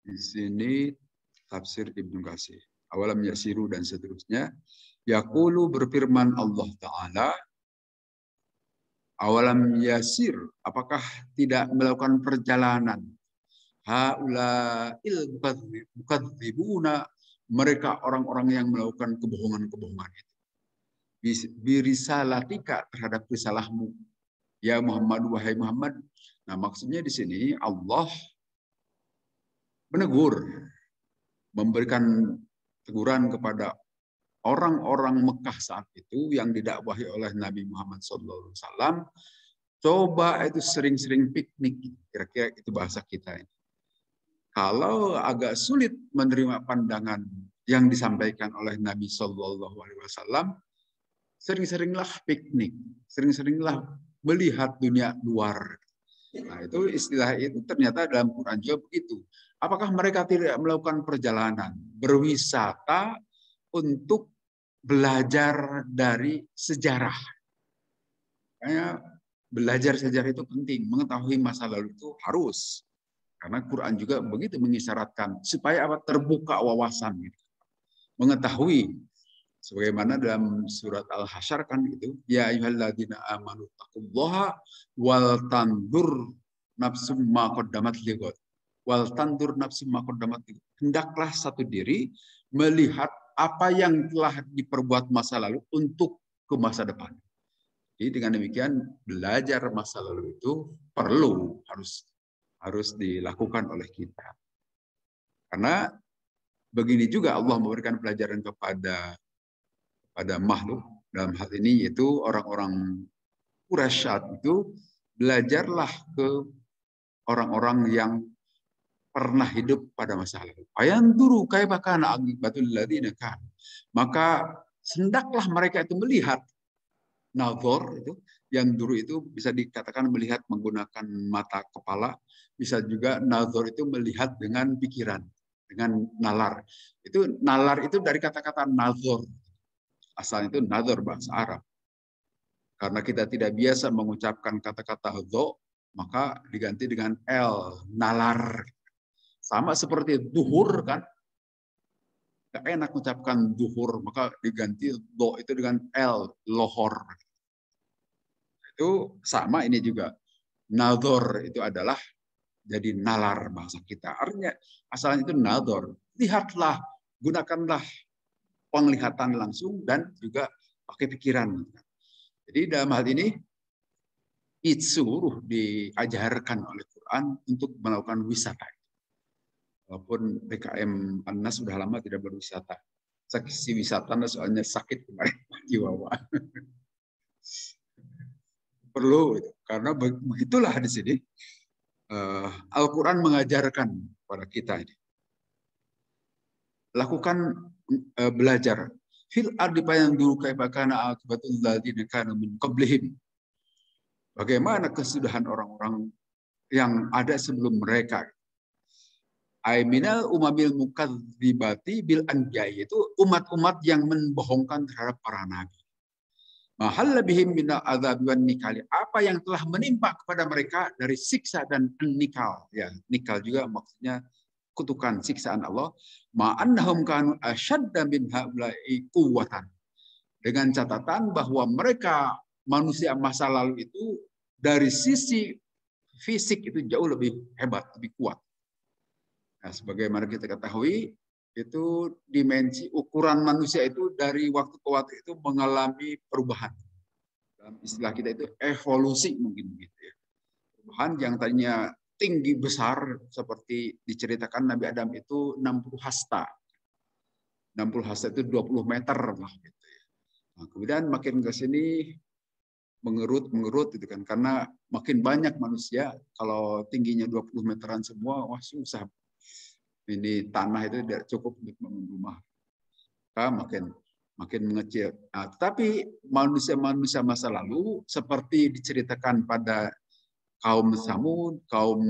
Di sini tafsir Ibnu Katsir. Awalam yasiru dan seterusnya. Yaqulu berfirman Allah Ta'ala, awalam yasir, apakah tidak melakukan perjalanan? Haula'il mukadzibuna, mereka orang-orang yang melakukan kebohongan-kebohongan itu. Birisalatika, terhadap risalahmu. Ya Muhammad, wahai Muhammad. Nah, maksudnya di sini Allah menegur, memberikan teguran kepada orang-orang Mekah saat itu yang didakwahi oleh Nabi Muhammad SAW. Coba itu sering-sering piknik, kira-kira itu bahasa kita ini. Kalau agak sulit menerima pandangan yang disampaikan oleh Nabi SAW, sering-seringlah piknik, sering-seringlah melihat dunia luar. Nah, itu istilah itu ternyata dalam Quran juga begitu. Apakah mereka tidak melakukan perjalanan, berwisata untuk belajar dari sejarah? Kayak belajar sejarah itu penting, mengetahui masa lalu itu harus. Karena Quran juga begitu mengisyaratkan supaya apa, terbuka wawasan gitu. Mengetahui sebagaimana dalam surat Al-Hasyr kan itu, ya ayyuhalladzina amanu taqullaha wal tandur nafsum ma qaddamat lighad. Wal tandur nafsum ma qaddamat lighad. Hendaklah satu diri melihat apa yang telah diperbuat masa lalu untuk ke masa depan. Jadi dengan demikian belajar masa lalu itu perlu, harus dilakukan oleh kita. Karena begini juga Allah memberikan pelajaran kepada makhluk, dalam hal ini yaitu orang-orang Quraisy itu, belajarlah ke orang-orang yang pernah hidup pada masa lalu. Ayanduru kaifa kana aqibatul ladzina kan. Maka hendaklah mereka itu melihat, nazar itu, yang dulu itu bisa dikatakan melihat menggunakan mata kepala, bisa juga nazar itu melihat dengan pikiran, dengan nalar. Itu nalar itu dari kata-kata nazar. Asalnya itu nazar bahasa Arab. Karena kita tidak biasa mengucapkan kata-kata dho, maka diganti dengan l, nalar. Sama seperti duhur kan. Gak enak mengucapkan duhur, maka diganti dho itu dengan l, lohor. Itu sama ini juga. Nador itu adalah jadi nalar bahasa kita. Artinya asalnya itu nador. Lihatlah, gunakanlah penglihatan langsung dan juga pakai pikiran. Jadi dalam hal ini disuruh diajarkan oleh Quran untuk melakukan wisata. Walaupun PKM Anda sudah lama tidak berwisata. Saksi wisata soalnya sakit kemarin jiwa. Perlu, karena begitulah di sini Al-Quran mengajarkan kepada kita ini. Lakukan belajar. Fil ardi dulu kaifa kana aqibatul ladzina kanu min qablihim. Bagaimana kesudahan orang-orang yang ada sebelum mereka. Aiminal umamil mukadzibati bil anbiya, itu umat-umat yang membohongkan terhadap para nabi. Mahal lebihim minal azab wan nikali, apa yang telah menimpa kepada mereka dari siksa dan nikal. Ya, nikal juga maksudnya kutukan, siksaan Allah. Ma'annahum kanu asyadda min haula'i quwwatan. Dengan catatan bahwa mereka manusia masa lalu itu dari sisi fisik itu jauh lebih hebat, lebih kuat. Nah, sebagaimana kita ketahui, itu dimensi ukuran manusia itu dari waktu ke waktu itu mengalami perubahan. Dalam istilah kita itu evolusi mungkin gitu ya. Perubahan yang tadinya tinggi besar seperti diceritakan Nabi Adam itu 60 hasta. 60 hasta itu 20 meter lah gitu ya. Nah, kemudian makin ke sini mengerut gitu kan, karena makin banyak manusia. Kalau tingginya 20 meteran semua, wah susah. Ini tanah itu tidak cukup untuk membangun rumah. Makin mengecil. Nah, tapi manusia-manusia masa lalu seperti diceritakan pada kaum Samud, kaum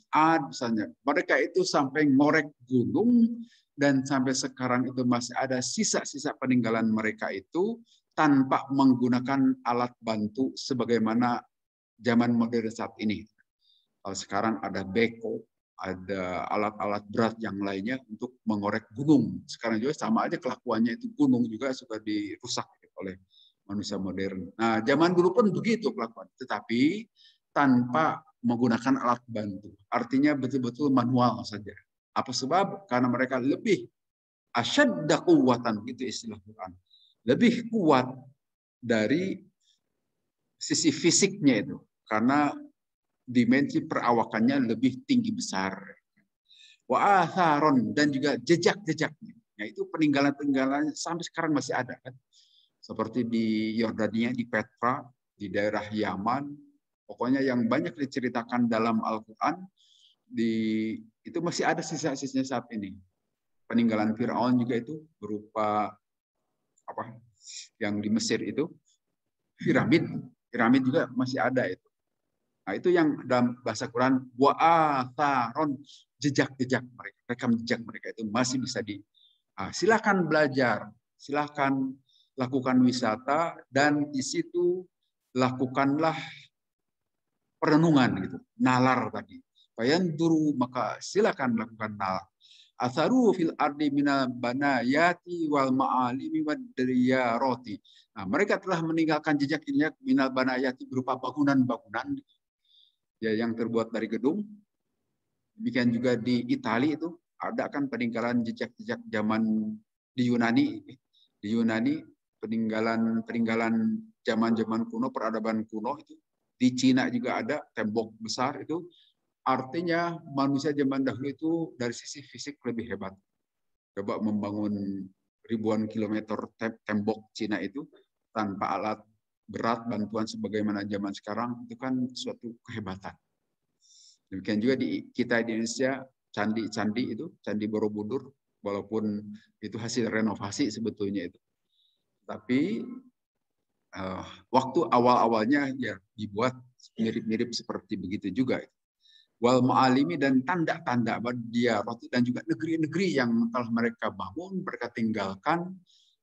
Ad misalnya, mereka itu sampai ngorek gunung dan sampai sekarang itu masih ada sisa-sisa peninggalan mereka itu tanpa menggunakan alat bantu sebagaimana zaman modern saat ini. Kalau sekarang ada beko, ada alat-alat berat yang lainnya untuk mengorek gunung. Sekarang juga sama aja kelakuannya, itu gunung juga suka dirusak oleh manusia modern. Nah, zaman dulu pun begitu kelakuan, tetapi tanpa menggunakan alat bantu. Artinya betul-betul manual saja. Apa sebab? Karena mereka lebih asyadda quwwatan, itu istilah Quran. Lebih kuat dari sisi fisiknya itu. Karena dimensi perawakannya lebih tinggi besar. Wa atharon, dan juga jejak-jejaknya. Yaitu peninggalan-peninggalan sampai sekarang masih ada kan. Seperti di Yordania, di Petra, di daerah Yaman. Pokoknya yang banyak diceritakan dalam Al-Quran, itu masih ada sisa-sisanya saat ini. Peninggalan Fir'aun juga itu berupa apa? Yang di Mesir itu piramid juga masih ada itu. Nah, itu yang dalam bahasa Quran wa atharon, jejak-jejak mereka, rekam jejak mereka itu masih bisa silakan belajar, silakan lakukan wisata, dan di situ lakukanlah perenungan gitu, nalar tadi. Fayanduru, maka silakan lakukan nalar. Atharu fil ardi minal banayati wal ma'alimi wad roti. Nah, mereka telah meninggalkan jejak-jejak minal banayati berupa bangunan-bangunan ya yang terbuat dari gedung. Demikian juga di Italia itu ada kan peninggalan jejak-jejak zaman di Yunani. Di Yunani peninggalan zaman-zaman kuno, peradaban kuno itu. Di Cina juga ada tembok besar itu. Artinya manusia zaman dahulu itu dari sisi fisik lebih hebat. Coba membangun ribuan kilometer tembok Cina itu tanpa alat berat, bantuan sebagaimana zaman sekarang, itu kan suatu kehebatan. Demikian juga kita di Indonesia, candi-candi itu, Candi Borobudur, walaupun itu hasil renovasi sebetulnya itu. Tapi waktu awal-awalnya ya dibuat mirip-mirip seperti begitu juga. Wal ma'alimi, dan tanda-tanda dia roti, dan juga negeri-negeri yang telah mereka bangun, mereka tinggalkan,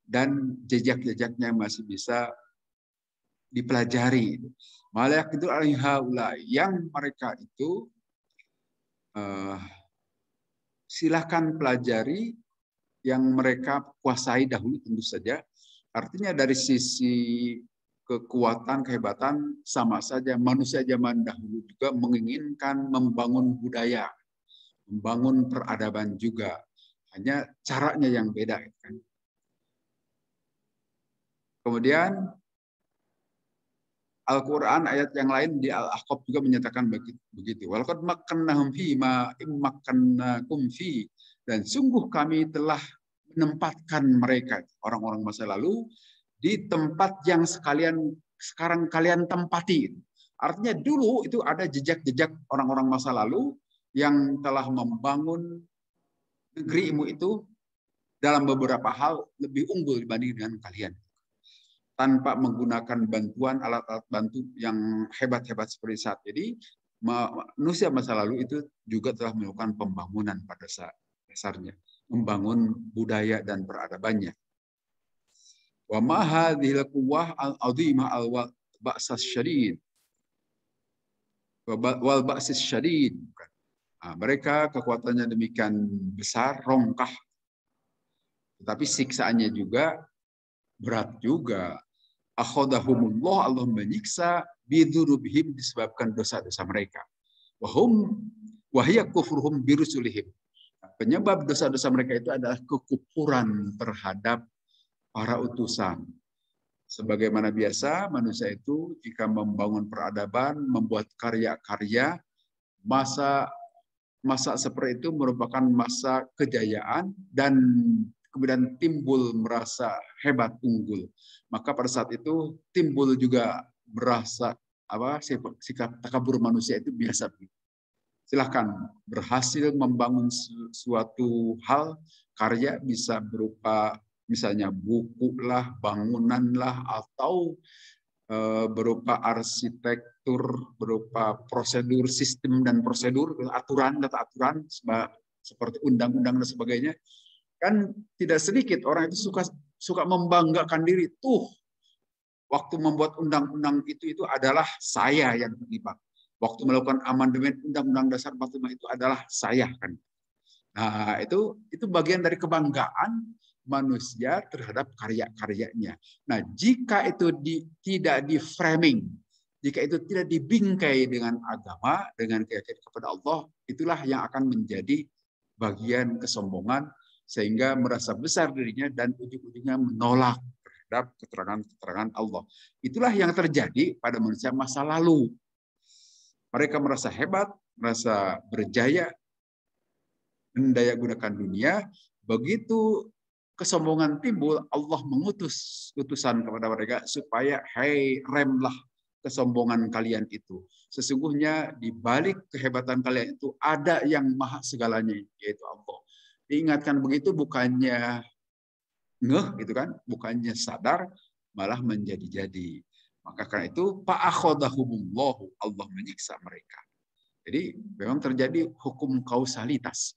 dan jejak-jejaknya masih bisa dipelajari. Malayak itu alaihaula, yang mereka itu silakan pelajari yang mereka kuasai dahulu tentu saja. Artinya dari sisi kekuatan, kehebatan sama saja. Manusia zaman dahulu juga menginginkan membangun budaya, membangun peradaban juga. Hanya caranya yang beda. Kan? Kemudian Al-Quran ayat yang lain di Al-Ahqaf juga menyatakan begitu. Walaqad makkannahum fi ma immakkannakum fi, dan sungguh kami telah menempatkan mereka, orang-orang masa lalu, di tempat yang sekarang kalian tempati. Artinya dulu itu ada jejak-jejak orang-orang masa lalu yang telah membangun negerimu itu dalam beberapa hal lebih unggul dibanding dengan kalian. Tanpa menggunakan bantuan alat-alat bantu yang hebat-hebat seperti saat ini, manusia masa lalu itu juga telah melakukan pembangunan pada dasarnya, membangun budaya dan peradabannya. Wa ma hadhil quwwah al-'azimah al-ba'sas syadid wal ba'sis syadid. Mereka kekuatannya demikian besar, rongkah, tetapi siksaannya juga berat juga. Akhadahumullah, Allah menyiksa bidurubihim, disebabkan dosa-dosa mereka. Wahia kufruhum birusulihim. Penyebab dosa-dosa mereka itu adalah kekufuran terhadap para utusan. Sebagaimana biasa manusia itu jika membangun peradaban, membuat karya-karya, masa seperti itu merupakan masa kejayaan, dan kemudian timbul merasa hebat, unggul. Maka pada saat itu timbul juga merasa sikap takabur manusia itu biasa. Silahkan berhasil membangun suatu hal, karya bisa berupa misalnya buku lah, bangunan lah, atau berupa arsitektur, berupa prosedur, sistem dan prosedur, aturan data aturan seperti undang-undang dan sebagainya. Kan tidak sedikit orang itu suka membanggakan diri. Tuh, waktu membuat undang-undang itu adalah saya yang terlibat. waktu melakukan amandemen Undang-Undang Dasar 45 itu adalah saya kan. Nah, itu bagian dari kebanggaan manusia terhadap karya-karyanya. Nah, jika itu tidak di-framing, jika itu tidak dibingkai dengan agama, dengan keyakinan kepada Allah, itulah yang akan menjadi bagian kesombongan sehingga merasa besar dirinya dan ujung-ujungnya menolak terhadap keterangan-keterangan Allah. Itulah yang terjadi pada manusia masa lalu. Mereka merasa hebat, merasa berjaya, mendaya gunakan dunia. Begitu kesombongan timbul, Allah mengutus utusan kepada mereka supaya, hey, remlah kesombongan kalian itu. Sesungguhnya di balik kehebatan kalian itu ada yang maha segalanya, yaitu Allah. Diingatkan begitu bukannya ngeh gitu kan, bukannya sadar, malah menjadi-jadi. Maka karena itu fa'akhadahumullahu, Allah menyiksa mereka. Jadi memang terjadi hukum kausalitas,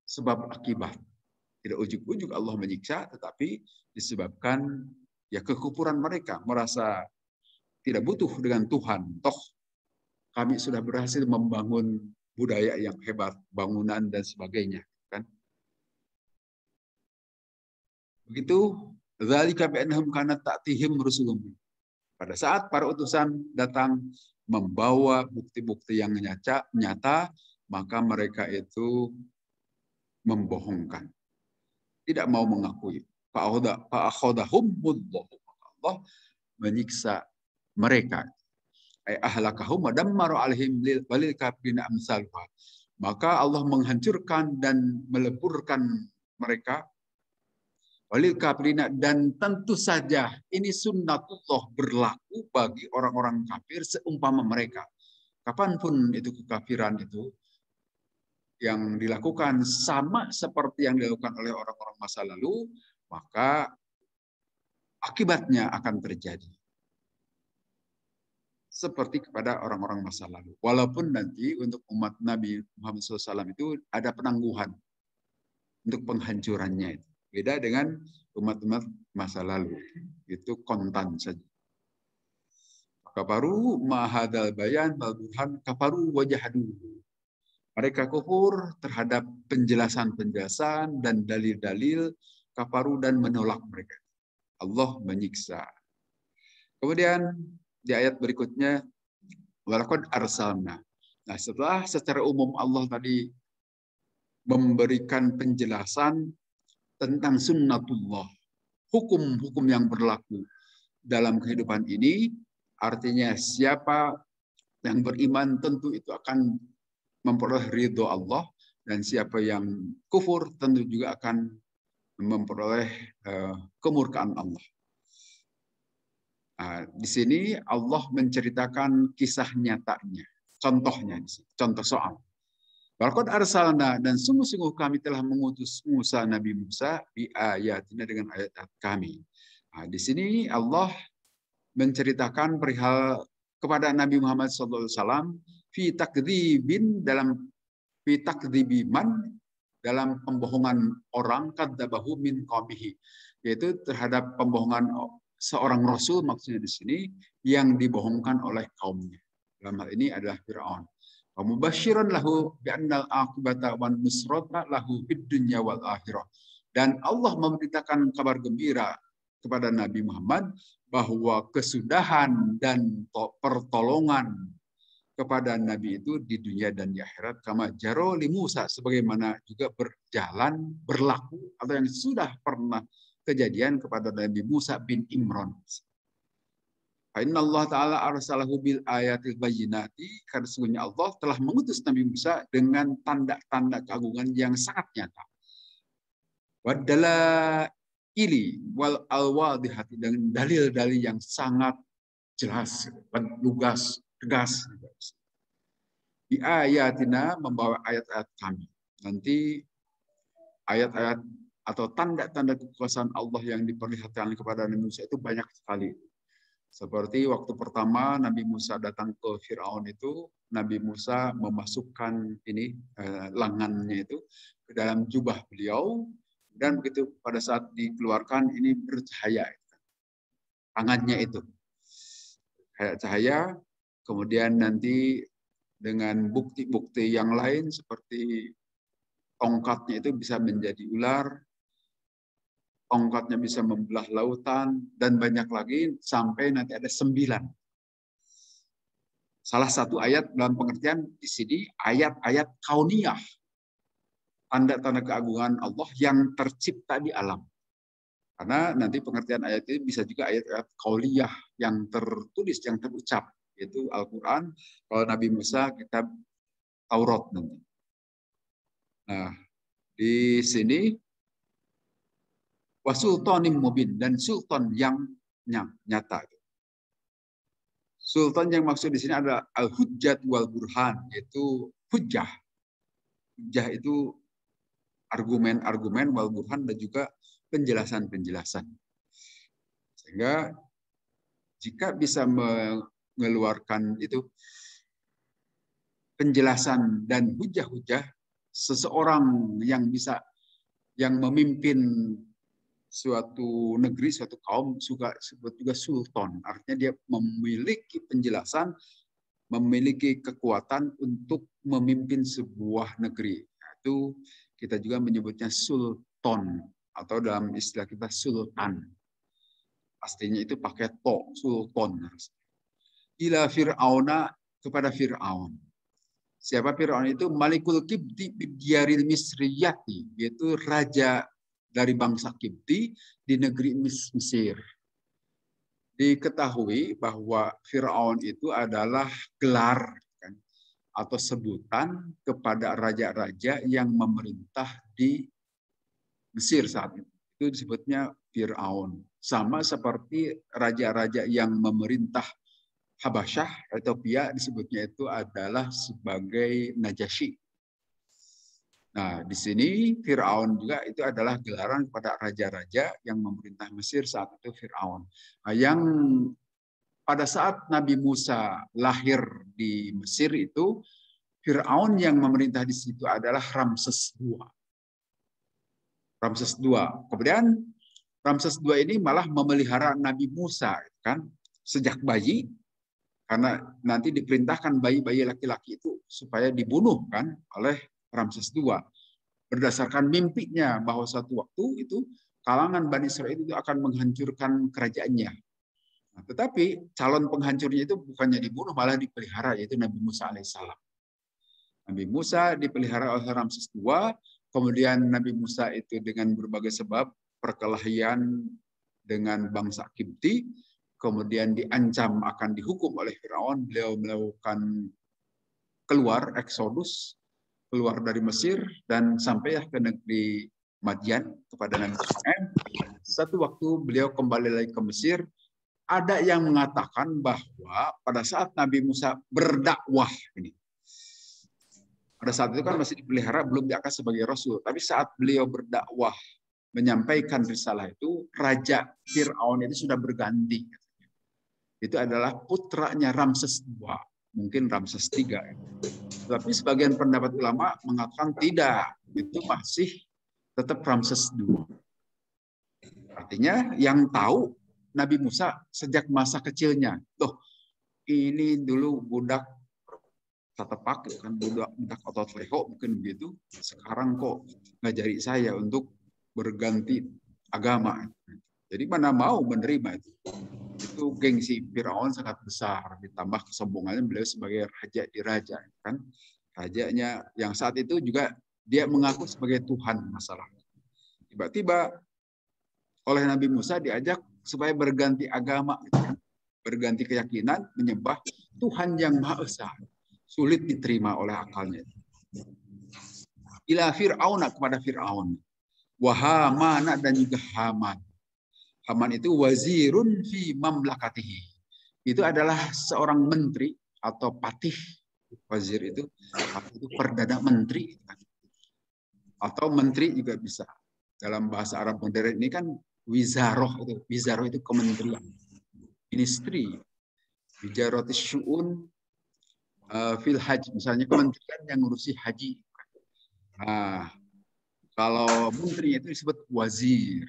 sebab akibat. Tidak ujuk-ujuk Allah menyiksa, tetapi disebabkan ya kekufuran mereka, merasa tidak butuh dengan Tuhan. Toh kami sudah berhasil membangun budaya yang hebat, bangunan dan sebagainya, kan? Begitu, dzalika bi'annahum kanat ta'tihim rusuluhum. Pada saat para utusan datang membawa bukti-bukti yang nyata, maka mereka itu membohongkan, tidak mau mengakui. Fa'akhadahumullahu, Allah menyiksa mereka. Ay ahlakahum wa dammara alaihim walil kafirina amsaluha. Maka Allah menghancurkan dan meleburkan mereka, walil kafirina, dan tentu saja ini sunnatullah berlaku bagi orang-orang kafir seumpama mereka. Kapanpun itu kekafiran itu yang dilakukan sama seperti yang dilakukan oleh orang-orang masa lalu, maka akibatnya akan terjadi seperti kepada orang-orang masa lalu. Walaupun nanti untuk umat Nabi Muhammad SAW itu ada penangguhan untuk penghancurannya itu. Beda dengan umat-umat masa lalu. Itu kontan saja. Kafaru mahadal bayan wal burhan kafaru wajahadu. Mereka kufur terhadap penjelasan-penjelasan dan dalil-dalil, kafaru dan menolak mereka. Allah menyiksa. Kemudian di ayat berikutnya, walaqad arsalna. Nah, secara umum Allah tadi memberikan penjelasan tentang sunnatullah, hukum-hukum yang berlaku dalam kehidupan ini, artinya siapa yang beriman tentu itu akan memperoleh ridho Allah, dan siapa yang kufur tentu juga akan memperoleh kemurkaan Allah. Nah, di sini Allah menceritakan kisah nyatanya, contohnya, contoh soal. Walaqad arsalna, dan sungguh-sungguh kami telah mengutus Musa, Nabi Musa, bi ayatina, dengan ayat-ayat kami. Nah, di sini Allah menceritakan perihal kepada Nabi Muhammad SAW fi takdzibin, dalam fi takdzibiman, dalam pembohongan orang, kadzabahu min qaumihi, yaitu terhadap pembohongan seorang rasul, maksudnya di sini yang dibohongkan oleh kaumnya. Dalam hal ini adalah Firaun. Wa mubasysyiran lahu bi annal aqibata wan nusrata lahu fid dunya wal akhirah. Dan Allah memberitakan kabar gembira kepada Nabi Muhammad bahwa kesudahan dan pertolongan kepada Nabi itu di dunia dan di akhirat, kama jaro li Musa, sebagaimana juga berlaku atau yang sudah pernah kejadian kepada Nabi Musa bin Imran. Inna Allah Ta'ala arsalahu bil ayatil bayyinati, karena sesungguhnya Allah telah mengutus Nabi Musa dengan tanda-tanda keagungan yang sangat nyata. Wadala ili wal alwadihati, dengan dalil-dalil yang sangat jelas, lugas, tegas. Di ayatina, membawa ayat-ayat kami. Nanti ayat-ayat atau tanda-tanda kekuasaan Allah yang diperlihatkan kepada Nabi Musa itu banyak sekali. Seperti waktu pertama Nabi Musa datang ke Firaun itu, Nabi Musa memasukkan ini lengannya itu ke dalam jubah beliau, dan begitu pada saat dikeluarkan ini bercahaya tangannya itu kayak cahaya. Kemudian nanti dengan bukti-bukti yang lain seperti tongkatnya itu bisa menjadi ular, tongkatnya bisa membelah lautan, dan banyak lagi sampai nanti ada 9. Salah satu ayat dalam pengertian di sini ayat-ayat kauniyah, tanda-tanda keagungan Allah yang tercipta di alam. Karena nanti pengertian ayat ini bisa juga ayat-ayat kauliyah yang tertulis, yang terucap, yaitu Al-Quran. Kalau Nabi Musa kitab Taurat nanti. Nah, di sini wasultanim mubin, dan sultan yang nyata. Sultan yang maksud di sini adalah al-hujjat wal burhan, yaitu hujjah. Hujjah itu argumen-argumen, wal burhan dan juga penjelasan-penjelasan. Sehingga jika bisa mengeluarkan itu penjelasan dan hujah-hujah, seseorang yang memimpin suatu negeri, suatu kaum disebut juga sultan. Artinya dia memiliki penjelasan, memiliki kekuatan untuk memimpin sebuah negeri. Itu kita juga menyebutnya sultan, atau dalam istilah kita sultan. Pastinya itu pakai to, sultan. Ila Fir'auna, kepada Fir'aun. Siapa Fir'aun itu? Malikul Kibti bidyaril Misriyati, yaitu raja dari bangsa Kibti di negeri Mesir. Diketahui bahwa Fir'aun itu adalah gelar atau sebutan kepada raja-raja yang memerintah di Mesir saat itu. Itu disebutnya Fir'aun. Sama seperti raja-raja yang memerintah Habasyah, Ethiopia, disebutnya itu adalah sebagai Najasyi. Nah, di sini Fir'aun juga itu adalah gelaran kepada raja-raja yang memerintah Mesir saat itu, Fir'aun. Nah, yang pada saat Nabi Musa lahir di Mesir itu, Fir'aun yang memerintah di situ adalah Ramses II. Ramses II. Kemudian Ramses II ini malah memelihara Nabi Musa, kan, sejak bayi, karena nanti diperintahkan bayi-bayi laki-laki itu supaya dibunuh kan oleh Ramses II. Berdasarkan mimpinya bahwa suatu waktu itu kalangan Bani Israel itu akan menghancurkan kerajaannya. Nah, tetapi calon penghancurnya itu bukannya dibunuh, malah dipelihara, yaitu Nabi Musa alaihissalam. Nabi Musa dipelihara oleh Ramses II, kemudian Nabi Musa itu dengan berbagai sebab perkelahian dengan bangsa Kipti, kemudian diancam akan dihukum oleh Firaun. Beliau melakukan keluar, eksodus, keluar dari Mesir, dan sampai ke negeri Madian kepada Nabi Shu'aib. Satu waktu beliau kembali lagi ke Mesir. Ada yang mengatakan bahwa pada saat Nabi Musa berdakwah ini, pada saat itu kan masih dipelihara, belum diangkat sebagai Rasul. Tapi saat beliau berdakwah, menyampaikan risalah itu, Raja Fir'aun itu sudah berganti. Itu adalah putranya Ramses II, mungkin Ramses III. Tapi sebagian pendapat ulama mengatakan tidak, itu masih tetap Ramses II. Artinya yang tahu Nabi Musa sejak masa kecilnya. Loh, ini dulu budak tatepak, kan budak otot leho, mungkin begitu. Sekarang kok ngajari saya untuk berganti agama. Jadi mana mau menerima itu. Itu gengsi Firaun sangat besar, ditambah kesombongannya beliau sebagai raja di raja, kan. Rajanya yang saat itu juga dia mengaku sebagai Tuhan masalah. Tiba-tiba oleh Nabi Musa diajak supaya berganti agama, berganti keyakinan, menyembah Tuhan yang Maha Esa. Sulit diterima oleh akalnya. Ila Fir'aun, kepada Fir'aun. Wa Haman, dan juga Haman. Haman itu wazirun fi mamlakatihi. Itu adalah seorang menteri atau patih. Wazir itu perdana menteri. Atau menteri juga bisa. Dalam bahasa Arab modern ini kan wizaroh itu. Wizaroh itu kementerian. Ministry. Wizarotis syu'un fil haji. Misalnya kementerian yang ngurusi haji. Nah, kalau menteri itu disebut wazir.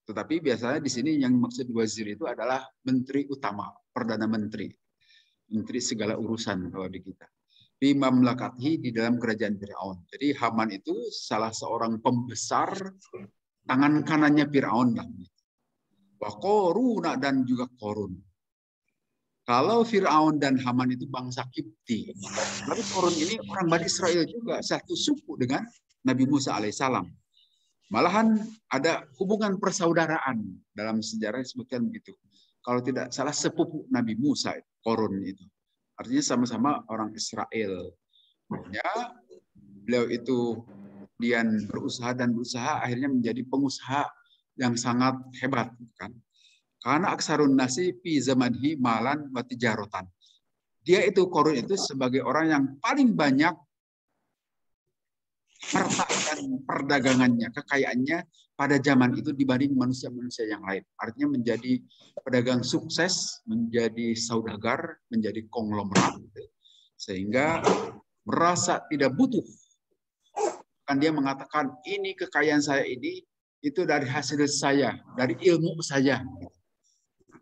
Tetapi biasanya di sini yang maksud wazir itu adalah menteri utama, perdana menteri. Menteri segala urusan kalau di kita. Fi mamlakatihi, di dalam kerajaan Firaun. Jadi Haman itu salah seorang pembesar tangan kanannya Firaun lah. Wa Qaruna, dan juga Korun. Kalau Firaun dan Haman itu bangsa Kipti, tapi Korun ini orang Bani Israel juga, satu suku dengan Nabi Musa alaihissalam. Malahan ada hubungan persaudaraan dalam sejarah disebutkan begitu. Kalau tidak salah sepupu Nabi Musa, Korun itu. Artinya sama-sama orang Israel. Ya, beliau itu kemudian berusaha dan berusaha, akhirnya menjadi pengusaha yang sangat hebat, kan? Karena aksarun nasi fi zamanhi malan wa tijarotan. Dia itu, Korun itu, sebagai orang yang paling banyak harta dan perdagangannya, kekayaannya pada zaman itu dibanding manusia-manusia yang lain. Artinya menjadi pedagang sukses, menjadi saudagar, menjadi konglomerat, sehingga merasa tidak butuh. Kan dia mengatakan, ini kekayaan saya ini itu dari hasil saya, dari ilmu saya.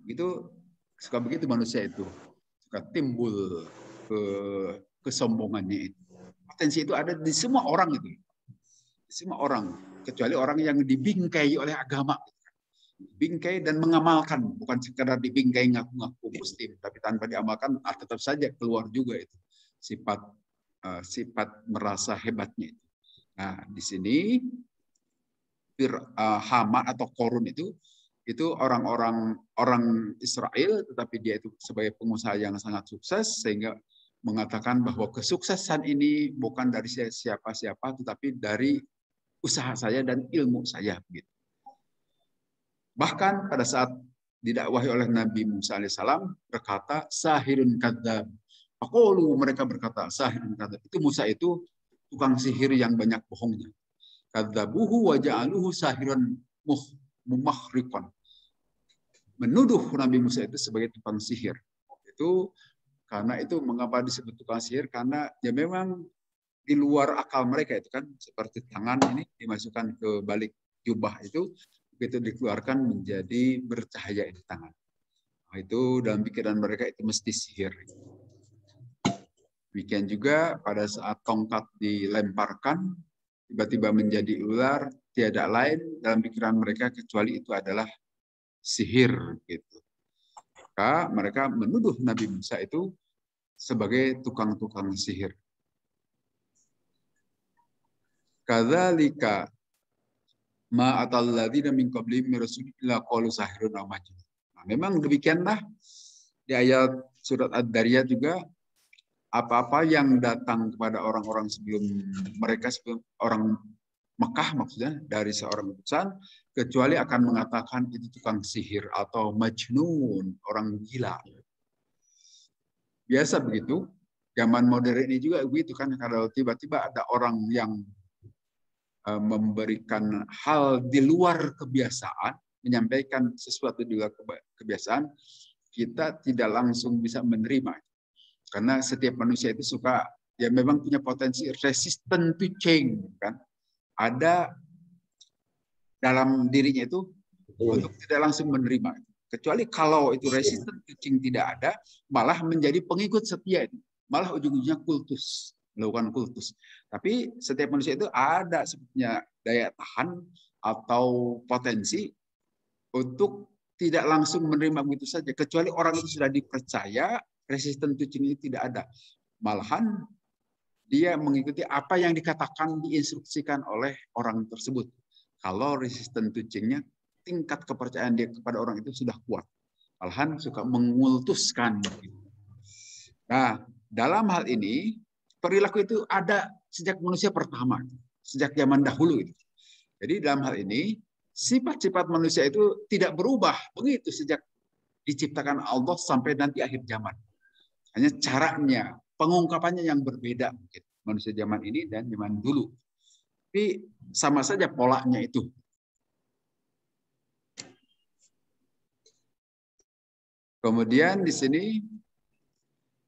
Itu suka begitu manusia itu, suka timbul kesombongannya itu. Potensi itu ada di semua orang itu, di semua orang, kecuali orang yang dibingkai oleh agama, bingkai dan mengamalkan, bukan sekedar dibingkai ngaku-ngaku muslim, tapi tanpa diamalkan tetap saja keluar juga itu sifat merasa hebatnya itu. Nah, di sini Haman atau Korun itu orang-orang Israel, tetapi dia itu sebagai pengusaha yang sangat sukses, sehingga mengatakan bahwa kesuksesan ini bukan dari siapa-siapa, tetapi dari usaha saya dan ilmu saya. Bahkan pada saat didakwahi oleh Nabi Musa alaihissalam, berkata sahirun kadzab. Aqalu, mereka berkata sahirun kadzab. Itu Musa itu tukang sihir yang banyak bohongnya. Kadzabuhu wa ja'aluhu sahirun mumakhriqan. Menuduh Nabi Musa itu sebagai tukang sihir. Itu karena itu mengapa disebut tukang sihir, karena ya memang di luar akal mereka itu, kan seperti tangan ini dimasukkan ke balik jubah itu, begitu dikeluarkan menjadi bercahaya di tangan. Nah, itu dalam pikiran mereka itu mesti sihir. Demikian juga pada saat tongkat dilemparkan tiba-tiba menjadi ular, tiada lain dalam pikiran mereka kecuali itu adalah sihir gitu. Maka mereka menuduh Nabi Musa itu sebagai tukang-tukang sihir. Kadzalika ma atalladzina min qablihim min rasulin illa qalu sahirun aw majnun. Nah, memang demikianlah di ayat surat Ad-Dariyat juga, apa-apa yang datang kepada orang-orang sebelum mereka, sebelum orang Mekah maksudnya, dari seorang utusan, kecuali akan mengatakan itu tukang sihir atau majnun, orang gila. Biasa begitu. Zaman modern ini juga begitu, kan, kalau tiba-tiba ada orang yang memberikan hal di luar kebiasaan, menyampaikan sesuatu di luar kebiasaan, kita tidak langsung bisa menerima. Karena setiap manusia itu suka, ya memang punya potensi resistant to change, kan. Ada dalam dirinya itu untuk tidak langsung menerima. Kecuali kalau itu resistant to change tidak ada, malah menjadi pengikut setia itu. Malah ujung-ujungnya kultus, melakukan kultus. Tapi setiap manusia itu ada sebetulnya daya tahan atau potensi untuk tidak langsung menerima begitu saja. Kecuali orang itu sudah dipercaya, resisten to change tidak ada. Malahan dia mengikuti apa yang dikatakan, diinstruksikan oleh orang tersebut. Kalau resisten to change-nya, tingkat kepercayaan dia kepada orang itu sudah kuat. Malahan suka mengultuskan. Nah, dalam hal ini, perilaku itu ada sejak manusia pertama, sejak zaman dahulu. Jadi dalam hal ini, sifat-sifat manusia itu tidak berubah begitu sejak diciptakan Allah sampai nanti akhir zaman. Hanya caranya, pengungkapannya yang berbeda mungkin manusia zaman ini dan zaman dulu. Tapi sama saja polanya itu. Kemudian di sini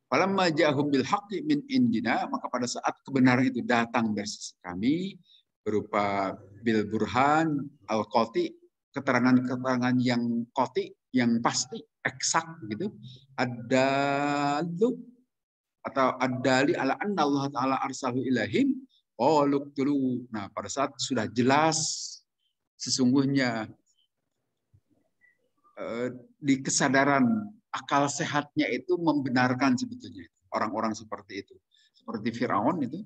falamma ja'ahum bil haqqi min indina, maka pada saat kebenaran itu datang dari sisi kami berupa bil burhan al qati, keterangan-keterangan yang qati, yang pasti, eksak gitu. atau ad-dali ala anna Allah Ta'ala arsalahu ilahim, qaluqtulu. Nah, pada saat sudah jelas sesungguhnya di kesadaran akal sehatnya itu membenarkan sebetulnya orang-orang seperti itu. Seperti Firaun itu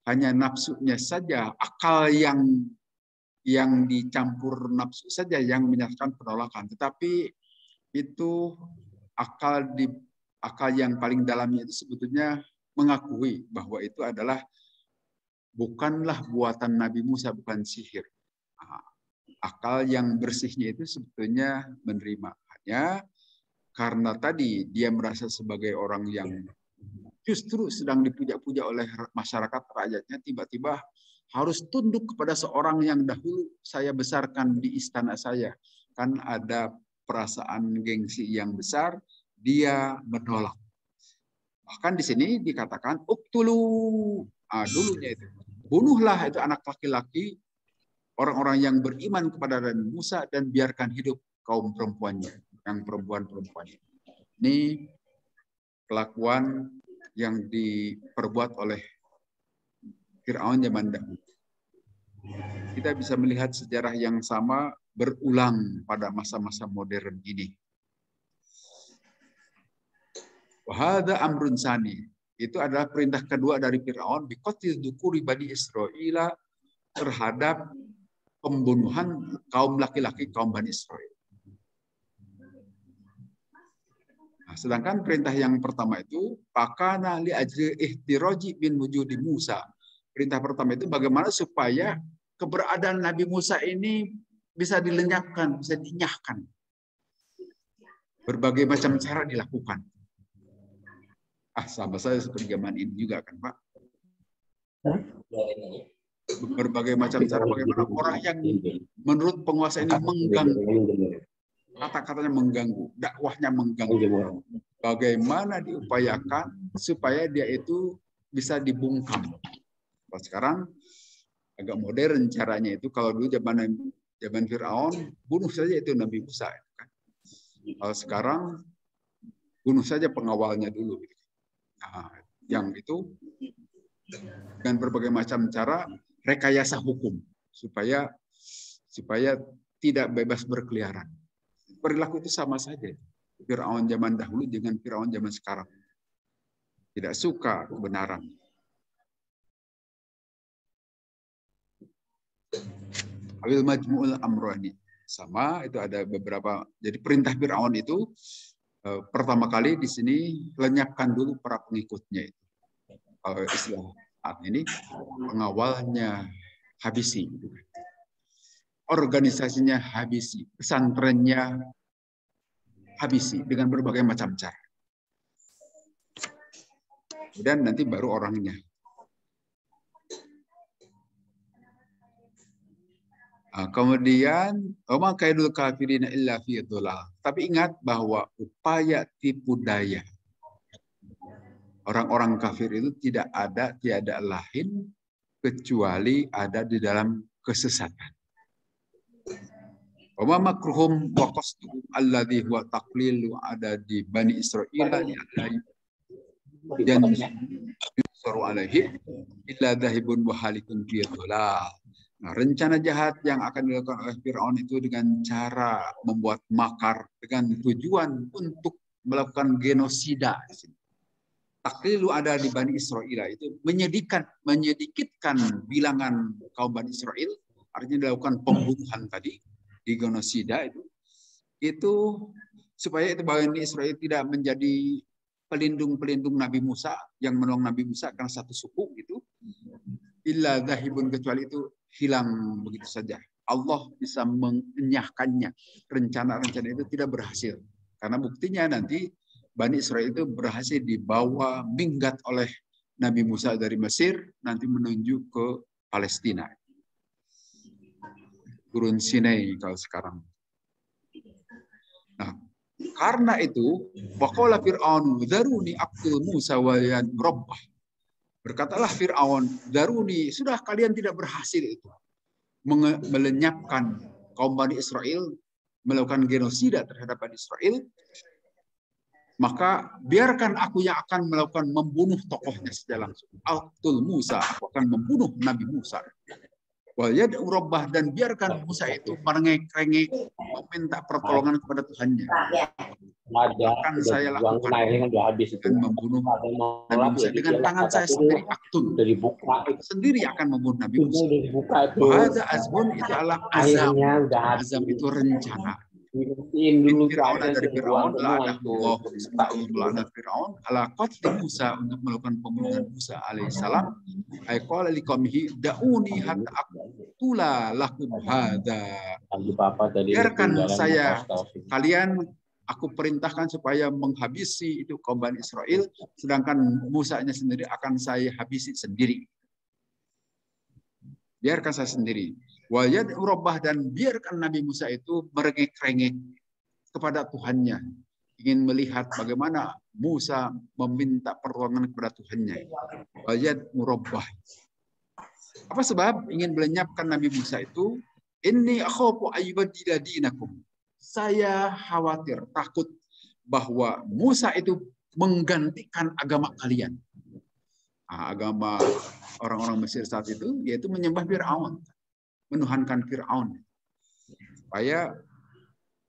hanya nafsunya saja, akal yang dicampur nafsu saja yang menyatakan penolakan. Tetapi itu akal yang paling dalamnya itu sebetulnya mengakui bahwa itu adalah bukanlah buatan Nabi Musa, bukan sihir. Akal yang bersihnya itu sebetulnya menerima. Hanya karena tadi dia merasa sebagai orang yang justru sedang dipuja-puja oleh masyarakat rakyatnya, tiba-tiba harus tunduk kepada seorang yang dahulu saya besarkan di istana saya. Kan ada perasaan gengsi yang besar, dia menolak. Bahkan di sini dikatakan uktulu, dulunya itu bunuhlah itu anak laki-laki orang-orang yang beriman kepada Nabi Musa dan biarkan hidup kaum perempuannya, yang perempuan-perempuannya. Ini kelakuan yang diperbuat oleh Firaun zaman dahulu. Kita bisa melihat sejarah yang sama berulang pada masa-masa modern ini. Wahada amrun sani. Itu adalah perintah kedua dari Firaun biqatil dzukuri bani Israil terhadap pembunuhan kaum laki-laki kaum Bani Israel. Nah, sedangkan perintah yang pertama itu pakana li ajri ihtiraji bin wujudi Musa. Perintah pertama itu bagaimana supaya keberadaan Nabi Musa ini bisa dilenyapkan, bisa dinyahkan. Berbagai macam cara dilakukan. Sama saya seperti zaman ini juga kan, Pak. Berbagai macam cara bagaimana orang yang menurut penguasa ini mengganggu, kata-katanya mengganggu, dakwahnya mengganggu. Bagaimana diupayakan supaya dia itu bisa dibungkam. Kalau sekarang agak modern caranya itu. Kalau dulu zaman Firaun bunuh saja itu Nabi Musa. Kalau sekarang bunuh saja pengawalnya dulu. Nah, yang itu dengan berbagai macam cara rekayasa hukum supaya tidak bebas berkeliaran. Perilaku itu sama saja. Firaun zaman dahulu dengan Firaun zaman sekarang. Tidak suka kebenaran. Awil majmu'ul amrani. Sama, itu ada beberapa. Jadi perintah Firaun itu pertama kali di sini lenyapkan dulu para pengikutnya itu. Istilah saat ini pengawalnya habisi, organisasinya habisi, pesantrennya habisi dengan berbagai macam cara. Dan nanti baru orangnya. Kemudian, "Wa kaidul kafirina illa fi dhalal." Tapi ingat bahwa upaya tipu daya orang-orang kafir itu tiada lain kecuali ada di dalam kesesatan. Wa makruhum wa qasduhum alladhi huwa taqlilu ada di Bani Israil yang yusaru alaihi illa dhahibun wa halikun fi dhalal. Nah, rencana jahat yang akan dilakukan oleh Firaun itu dengan cara membuat makar dengan tujuan untuk melakukan genosida. Taklilu ada di Bani Israel itu menyedikitkan bilangan kaum Bani Israel, artinya dilakukan pembunuhan tadi di genosida itu supaya itu Bani Israel tidak menjadi pelindung Nabi Musa yang menolong Nabi Musa karena satu suku itu. Illa dhahibun, kecuali itu hilang begitu saja. Allah bisa mengenyahkannya. Rencana-rencana itu tidak berhasil. Karena buktinya nanti Bani Israel itu berhasil dibawa minggat oleh Nabi Musa dari Mesir, nanti menuju ke Palestina. Gurun Sinai kalau sekarang. Nah, karena itu, waqala Fir'aun dzaruni aqtul Musa wa rabbah. Berkatalah Fir'aun, "Daruni, sudah kalian tidak berhasil itu melenyapkan kaum Bani Israel, melakukan genosida terhadap Bani Israel. maka biarkan aku yang akan melakukan membunuh tokohnya secara langsung. Aqtul Musa, aku akan membunuh Nabi Musa. Wal yad'u rabbah, dan biarkan Musa itu merengek-rengek meminta pertolongan kepada Tuhannya. Akan saya lakukan dan membunuh Nabi Musa dengan tangan saya sendiri. Aqtul, sendiri akan membunuh Nabi Musa. Wahada azmun, itu adalah azam. Azam itu rencana. Fir'aun, dari Fir'aun, la'anahullah, Allah melaknat Fir'aun ala qatli Musa, untuk melakukan pembunuhan Musa alaihissalam. Ay qala liqaumihi da'uni hatta aqtula lakum hadza. Biarkan saya, kalian, aku perintahkan supaya menghabisi itu kaum Bani Israel, sedangkan Musanya sendiri akan saya habisi sendiri. Biarkan saya sendiri. Wa yad'u rabbah, dan biarkan Nabi Musa itu merengek-rengek kepada Tuhannya, ingin melihat bagaimana Musa meminta pertolongan kepada Tuhannya. Wa yad'u rabbah. Apa sebab ingin melenyapkan Nabi Musa itu? Inni akhafu ayyubaddila dinakum. Saya khawatir, takut bahwa Musa itu menggantikan agama kalian. Agama orang-orang Mesir saat itu, yaitu menyembah Fir'aun, menuhankan Fir'aun, supaya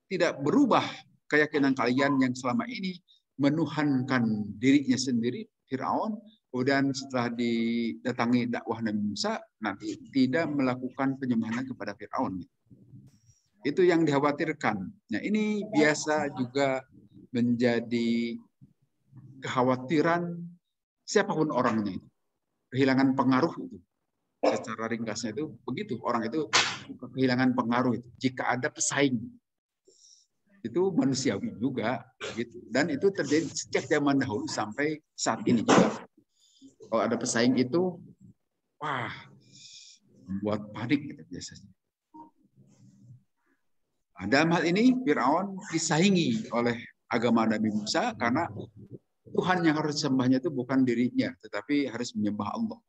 tidak berubah keyakinan kalian yang selama ini menuhankan dirinya sendiri, Fir'aun, kemudian setelah didatangi dakwah Nabi Musa, nanti tidak melakukan penyembahan kepada Fir'aun. Itu yang dikhawatirkan. Nah, ini biasa juga menjadi kekhawatiran siapapun orangnya itu. Kehilangan pengaruh itu. Secara ringkasnya itu begitu, orang itu kehilangan pengaruh itu jika ada pesaing. Itu manusiawi juga gitu. Dan itu terjadi sejak zaman dahulu sampai saat ini juga. Kalau ada pesaing itu, wah, membuat panik gitu biasanya. Dalam hal ini Fir'aun disaingi oleh agama Nabi Musa karena Tuhan yang harus disembahnya itu bukan dirinya, tetapi harus menyembah Allah.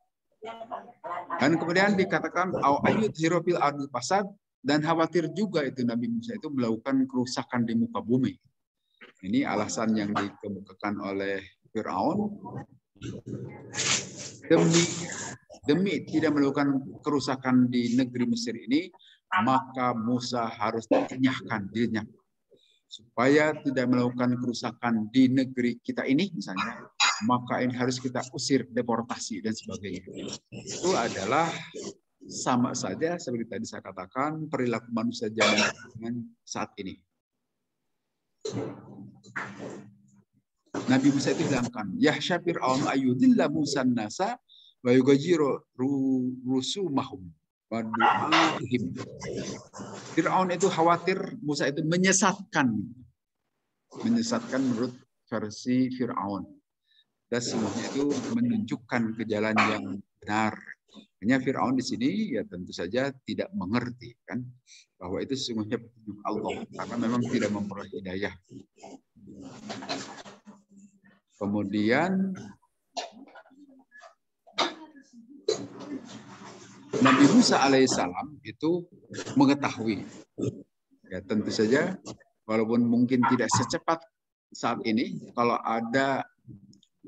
Dan kemudian dikatakan au ayyud hirofil ardil fasad, dan khawatir juga itu Nabi Musa itu melakukan kerusakan di muka bumi. Ini alasan yang dikemukakan oleh Fir'aun demi tidak melakukan kerusakan di negeri Mesir ini, maka Musa harus dinyahkan supaya tidak melakukan kerusakan di negeri kita ini misalnya, maka ini harus kita usir, deportasi dan sebagainya. Itu adalah sama saja seperti tadi saya katakan perilaku manusia zaman saat ini. Nabi Musa itu hilangkan yahsya fir'aun ayyudilla Musa nasa wa yugajiru rusumahum. Fir'aun itu khawatir Musa itu menyesatkan menurut versi Fir'aun. Dan semuanya itu menunjukkan ke jalan yang benar. Hanya Fir'aun di sini ya tentu saja tidak mengerti kan bahwa itu sesungguhnya petunjuk Allah karena memang tidak memperoleh hidayah. Kemudian Nabi Musa alaihissalam itu mengetahui, ya tentu saja, walaupun mungkin tidak secepat saat ini, kalau ada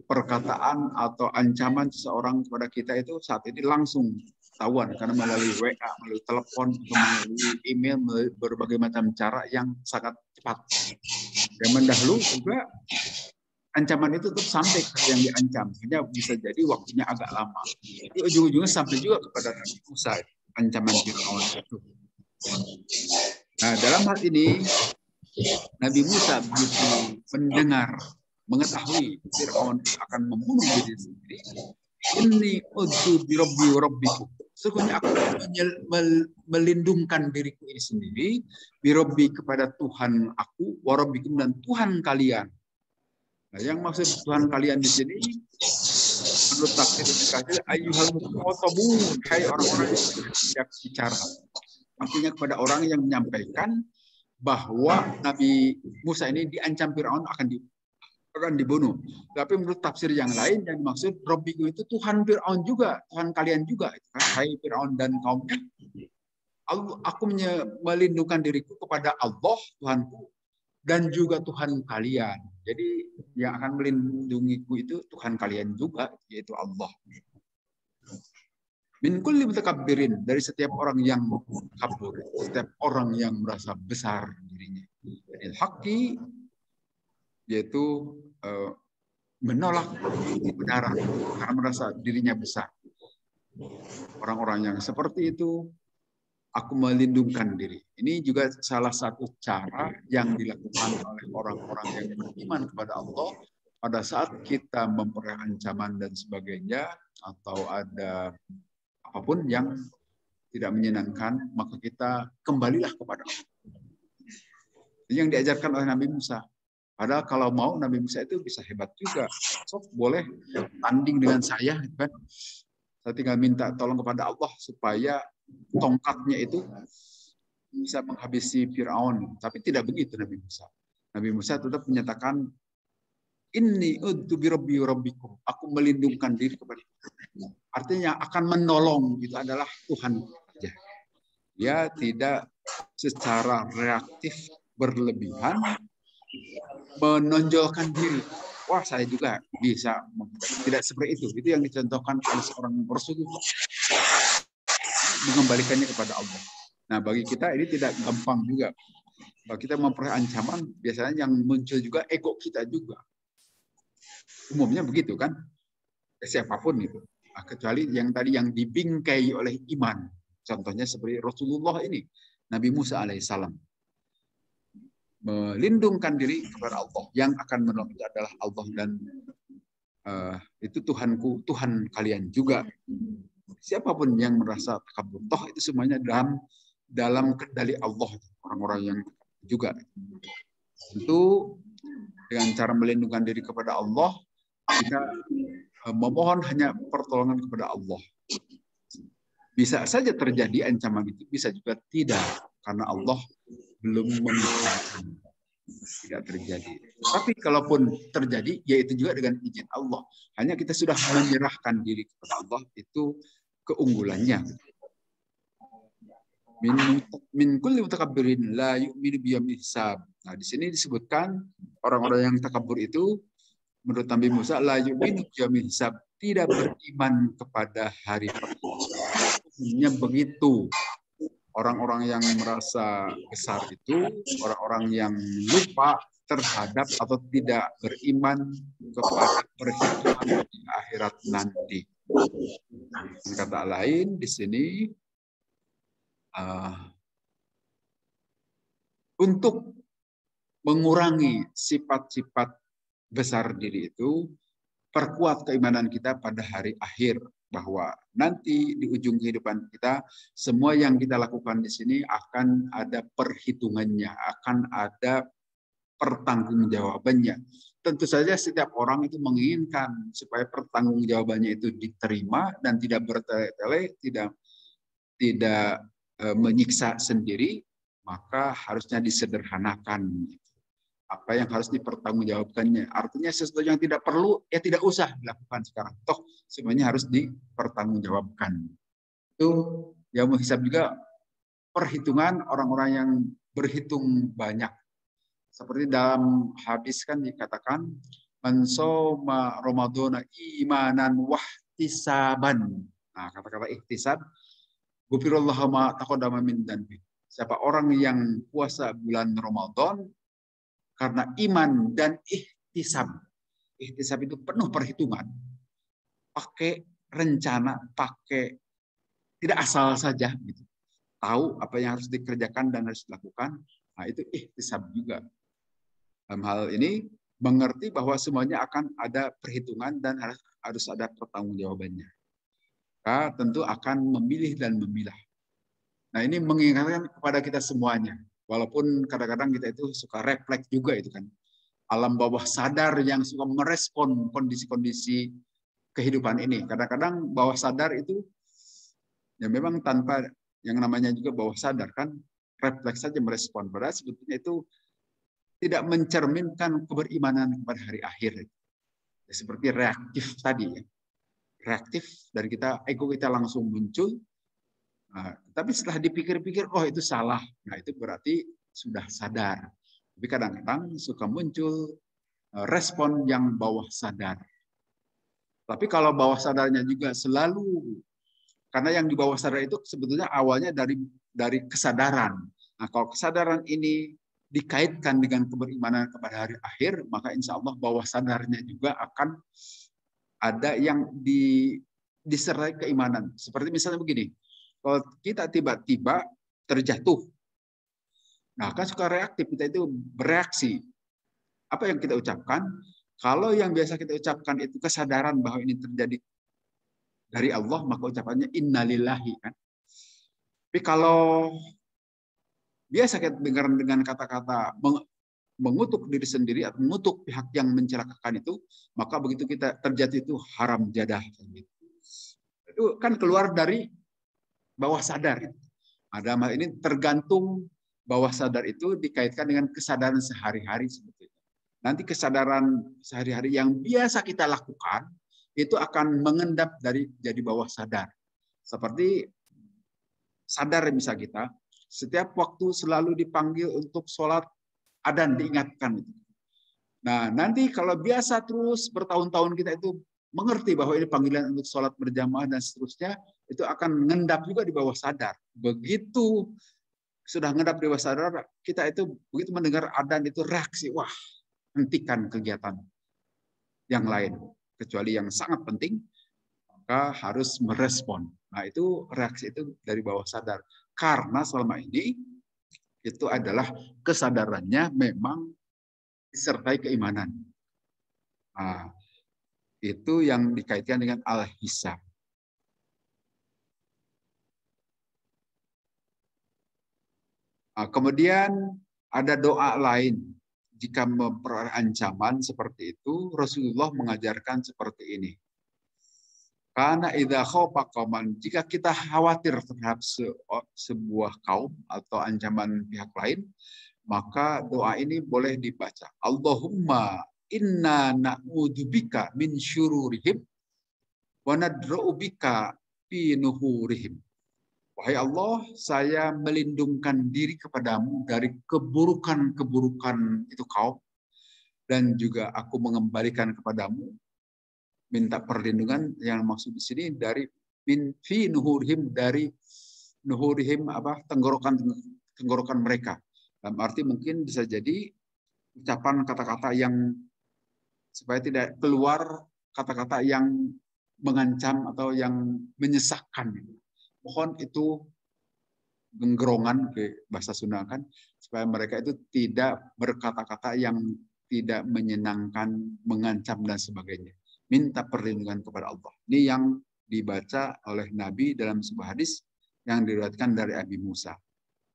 perkataan atau ancaman seseorang kepada kita itu saat ini langsung tahuan karena melalui WA, melalui telepon, melalui email, melalui berbagai macam cara yang sangat cepat. Zaman dahulu juga ancaman itu tetap sampai ke yang diancam, hanya bisa jadi waktunya agak lama. Jadi ujung-ujungnya sampai juga kepada Nabi Musa ancaman Fir'aun itu. Nah, dalam hal ini Nabi Musa begitu mendengar, mengetahui Fir'aun akan membunuh diri sendiri. Inni udzu bi rabbi wa rabbikum. Sesungguhnya aku melindungkan diriku ini sendiri, bi rabbi kepada Tuhan aku, wa rabbikum dan Tuhan kalian. Nah, yang maksud Tuhan kalian di sini menurut tafsir dikasih ayyuhal muqatabun, hai orang-orang yang bicara. Artinya kepada orang yang menyampaikan bahwa Nabi Musa ini diancam Fir'aun akan dibunuh. Tapi menurut tafsir yang lain yang dimaksud Rabbiku itu Tuhan Fir'aun juga, Tuhan kalian juga. Hai Fir'aun dan kaumnya, aku melindungkan diriku kepada Allah Tuhanku dan juga Tuhan kalian. Jadi yang akan melindungiku itu Tuhan kalian juga, yaitu Allah. Min kulli mutakabbirin, dari setiap orang yang kabur, setiap orang yang merasa besar dirinya. Jadi haki yaitu menolak kebenaran karena merasa dirinya besar. Orang-orang yang seperti itu, aku melindungkan diri. Ini juga salah satu cara yang dilakukan oleh orang-orang yang beriman kepada Allah pada saat kita memperoleh ancaman dan sebagainya, atau ada apapun yang tidak menyenangkan, maka kita kembalilah kepada Allah. Yang diajarkan oleh Nabi Musa. Padahal kalau mau Nabi Musa itu bisa hebat juga. So, boleh tanding dengan saya, kan? Saya tinggal minta tolong kepada Allah supaya tongkatnya itu bisa menghabisi Fir'aun. Tapi tidak begitu Nabi Musa. Nabi Musa tetap menyatakan, Inni udtu bi rabbi rabbikum. Aku melindungkan diri kepada Allah. Artinya akan menolong itu adalah Tuhan saja. Dia tidak secara reaktif berlebihan menonjolkan diri. Wah, saya juga bisa. Tidak seperti itu. Itu yang dicontohkan oleh seorang Rasulullah. Mengembalikannya kepada Allah. Nah, bagi kita ini tidak gampang juga. Kalau kita memperoleh ancaman, biasanya yang muncul juga ego kita juga. Umumnya begitu kan? Siapapun itu. Nah, kecuali yang tadi yang dibingkai oleh iman. Contohnya seperti Rasulullah ini. Nabi Musa alaihissalam. Melindungkan diri kepada Allah. Yang akan menolong itu adalah Allah, dan itu Tuhanku, Tuhan kalian juga. Siapapun yang merasa takabur, toh itu semuanya dalam kendali Allah. Orang-orang yang juga. Itu dengan cara melindungkan diri kepada Allah, kita memohon hanya pertolongan kepada Allah. Bisa saja terjadi ancaman itu, bisa juga tidak. Karena Allah belum memintakan, tidak terjadi. Tapi kalaupun terjadi, yaitu juga dengan izin Allah. Hanya kita sudah menyerahkan diri kepada Allah, itu keunggulannya. Min kulli mutakabbirin la yu'minu biyawmil hisab. Nah, di sini disebutkan orang-orang yang takabur itu menurut Nabi Musa la yu'minu biyawmil hisab, tidak beriman kepada hari perhitungan. Hanya begitu. Orang-orang yang merasa besar itu orang-orang yang lupa terhadap atau tidak beriman kepada perhitungan di akhirat nanti. Dengan kata lain, di sini untuk mengurangi sifat-sifat besar diri itu, perkuat keimanan kita pada hari akhir, bahwa nanti di ujung kehidupan kita, semua yang kita lakukan di sini akan ada perhitungannya, akan ada pertanggungjawabannya. Tentu saja setiap orang itu menginginkan supaya pertanggungjawabannya itu diterima dan tidak bertele-tele, tidak menyiksa sendiri, maka harusnya disederhanakan. Apa yang harus dipertanggungjawabkannya. Artinya sesuatu yang tidak perlu, ya tidak usah dilakukan sekarang. Toh semuanya harus dipertanggungjawabkan. Itu yang menghisab juga perhitungan orang-orang yang berhitung banyak. Seperti dalam hadis kan dikatakan, man shoma ramadhana imanan wahtisaban. Nah, kata-kata ihtisab, ghufirallahu ma taqaddama min dzanbi. Siapa orang yang puasa bulan Ramadan karena iman dan ihtisab. Ihtisab itu penuh perhitungan. Pakai rencana, pakai tidak asal saja gitu. Tahu apa yang harus dikerjakan dan harus dilakukan. Nah, itu ihtisab juga. Dalam hal ini mengerti bahwa semuanya akan ada perhitungan dan harus ada pertanggungjawabannya. Maka tentu akan memilih dan memilah. Nah, ini mengingatkan kepada kita semuanya. Walaupun kadang-kadang kita itu suka refleks juga itu kan. Alam bawah sadar yang suka merespon kondisi-kondisi kehidupan ini. Kadang-kadang bawah sadar itu ya memang tanpa yang namanya juga bawah sadar kan, refleks saja merespon. Padahal sebetulnya itu tidak mencerminkan keberimanan kepada hari akhir. Ya, seperti reaktif tadi ya. Reaktif dari kita, ego kita langsung muncul. Nah, tapi setelah dipikir-pikir, oh itu salah. Nah, itu berarti sudah sadar. Tapi kadang-kadang suka muncul respon yang bawah sadar. Tapi kalau bawah sadarnya juga selalu, karena yang di bawah sadar itu sebetulnya awalnya dari kesadaran. Nah, kalau kesadaran ini dikaitkan dengan keberimanan kepada hari akhir, maka insya Allah bawah sadarnya juga akan ada yang disertai keimanan. Seperti misalnya begini, kalau kita tiba-tiba terjatuh, nah kan suka reaktif, kita itu bereaksi. Apa yang kita ucapkan? Kalau yang biasa kita ucapkan itu kesadaran bahwa ini terjadi dari Allah, maka ucapannya innalillahi kan. Tapi kalau biasa kita dengar dengan kata-kata mengutuk diri sendiri atau mengutuk pihak yang mencelakakan itu, maka begitu kita terjatuh itu haram jadah. Itu kan keluar dari bawah sadar. Ada hal ini tergantung bawah sadar itu dikaitkan dengan kesadaran sehari-hari sebetulnya. Nanti kesadaran sehari-hari yang biasa kita lakukan itu akan mengendap dari jadi bawah sadar. Seperti sadar misal kita, setiap waktu selalu dipanggil untuk sholat adzan, diingatkan. Nah, nanti kalau biasa terus bertahun-tahun kita itu mengerti bahwa ini panggilan untuk sholat berjamaah dan seterusnya, itu akan mengendap juga di bawah sadar. Begitu sudah mengendap di bawah sadar, kita itu begitu mendengar adzan itu reaksi, wah, hentikan kegiatan yang lain. Kecuali yang sangat penting, maka harus merespon. Nah, itu reaksi itu dari bawah sadar. Karena selama ini itu adalah kesadarannya memang disertai keimanan. Nah, itu yang dikaitkan dengan al-hisab. Nah, kemudian ada doa lain. Jika memperoleh ancaman seperti itu, Rasulullah mengajarkan seperti ini. Karena idza khaufa qauman, jika kita khawatir terhadap sebuah kaum atau ancaman pihak lain, maka doa ini boleh dibaca. Allahumma inna na'udzubika min syururihim wa nadra'ubika fi nuhurihim. Wahai Allah, saya melindungkan diri kepadamu dari keburukan-keburukan itu kaum, dan juga aku mengembalikan kepadamu, minta perlindungan yang maksud di sini dari min fi nuhurihim, dari nuhurihim apa, tenggorokan mereka. Dalam arti mungkin bisa jadi ucapan kata-kata yang supaya tidak keluar kata-kata yang mengancam atau yang menyesakkan. Mohon itu genggerongan ke bahasa Sunda kan, supaya mereka itu tidak berkata-kata yang tidak menyenangkan, mengancam dan sebagainya. Minta perlindungan kepada Allah. Ini yang dibaca oleh Nabi dalam sebuah hadis yang diriwayatkan dari Abi Musa.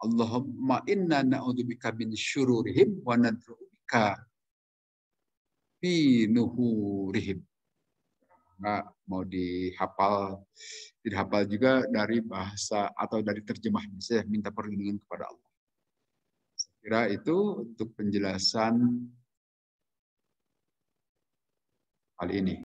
Allahumma inna na'udzubika min syururihim wa nad'ubika fi nuhurihim. Nggak mau dihafal juga dari bahasa atau dari terjemahan, saya minta perlindungan kepada Allah. Saya kira itu untuk penjelasan hal ini.